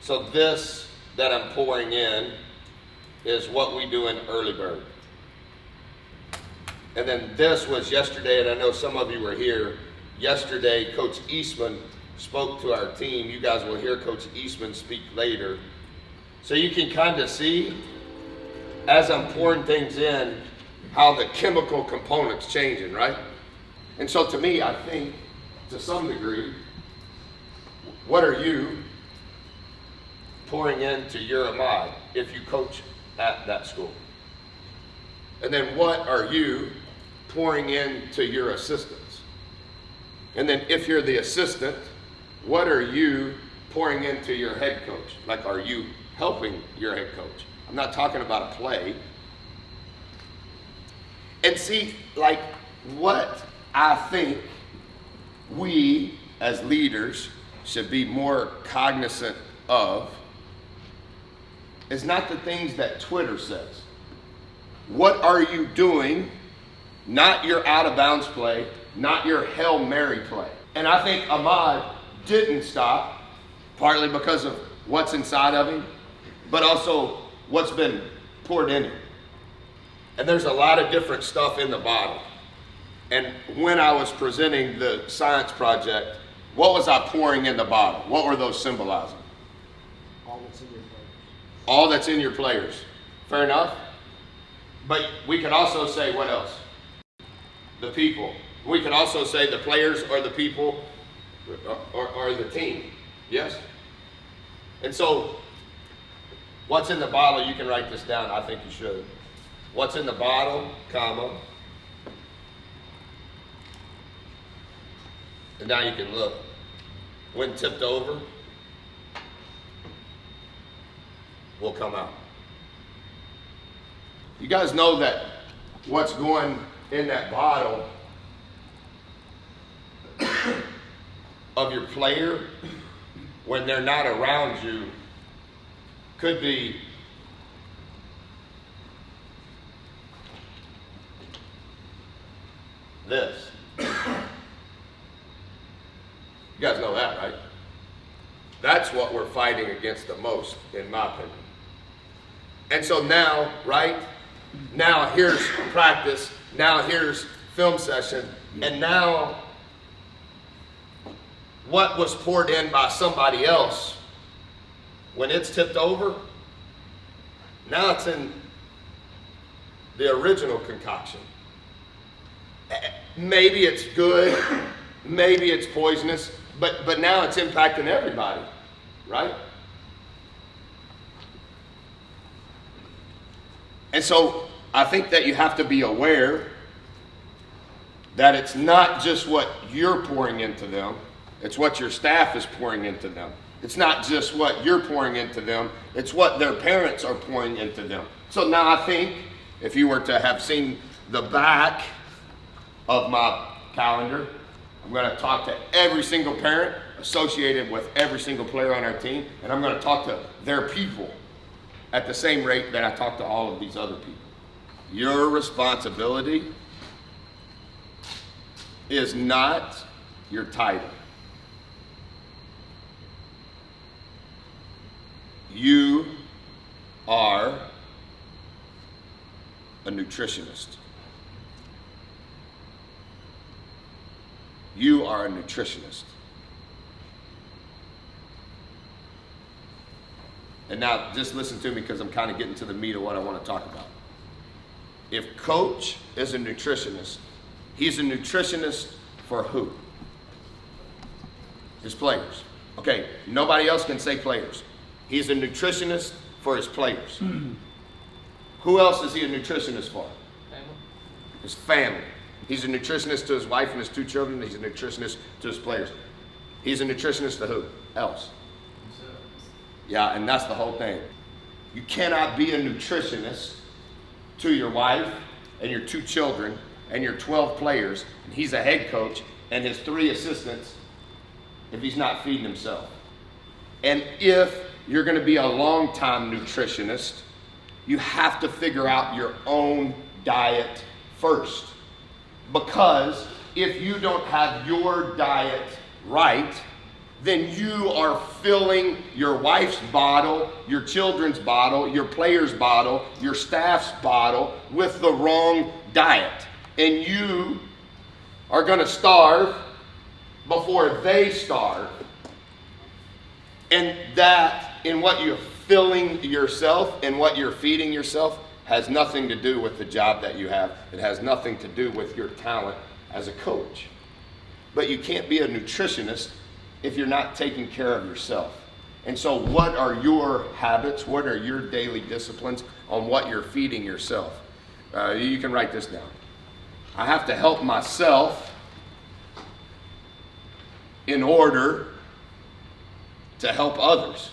So this that I'm pouring in is what we do in Early Bird. And then this was yesterday, and I know some of you were here. Yesterday, Coach Eastman spoke to our team. You guys will hear Coach Eastman speak later. So you can kind of see, as I'm pouring things in, how the chemical component's changing, right? And so to me, I think, to some degree, what are you pouring into your Ahmad if you coach at that school? And then what are you pouring into your assistants? And then if you're the assistant, what are you pouring into your head coach? Like, are you helping your head coach? I'm not talking about a play. And see, like, what I think we as leaders should be more cognizant of is not the things that Twitter says. What are you doing? Not your out of bounds play, not your Hail Mary play. And I think Ahmad didn't stop, partly because of what's inside of him, but also what's been poured in him. And there's a lot of different stuff in the bottle. And when I was presenting the science project, what was I pouring in the bottle? What were those symbolizing? All that's in your players. All that's in your players. Fair enough? But we could also say, what else? The people. We could also say the players or the people or the team. Yes? And so, what's in the bottle? You can write this down. I think you should. What's in the bottle, comma. And now you can look. When tipped over, will come out. You guys know that what's going in that bottle of your player when they're not around you could be this. You guys know that, right? That's what we're fighting against the most, in my opinion. And so now, right? Now here's practice. Now here's film session. And now what was poured in by somebody else, when it's tipped over, now it's in the original concoction. Maybe it's good, maybe it's poisonous, but now it's impacting everybody, right? And so I think that you have to be aware that it's not just what you're pouring into them, it's what your staff is pouring into them. It's not just what you're pouring into them, it's what their parents are pouring into them. So now I think if you were to have seen the back of my calendar, I'm going to talk to every single parent associated with every single player on our team, and I'm going to talk to their people at the same rate that I talk to all of these other people. Your responsibility is not your title. You are a nutritionist. You are a nutritionist. And now just listen to me because I'm kind of getting to the meat of what I want to talk about. If coach is a nutritionist, he's a nutritionist for who? His players. Okay, nobody else can say players. He's a nutritionist for his players. Who else is he a nutritionist for? Family. His family. He's a nutritionist to his wife and his 2 children. He's a nutritionist to his players. He's a nutritionist to who else? Yeah, and that's the whole thing. You cannot be a nutritionist to your wife and your 2 children and your 12 players, and he's a head coach, and his 3 assistants if he's not feeding himself. And if you're going to be a long-time nutritionist, you have to figure out your own diet first. Because if you don't have your diet right, then you are filling your wife's bottle, your children's bottle, your player's bottle, your staff's bottle with the wrong diet. And you are going to starve before they starve. And that, in what you're filling yourself and what you're feeding yourself, has nothing to do with the job that you have. It has nothing to do with your talent as a coach. But you can't be a nutritionist if you're not taking care of yourself. And so what are your habits? What are your daily disciplines on what you're feeding yourself? You can write this down. I have to help myself in order to help others.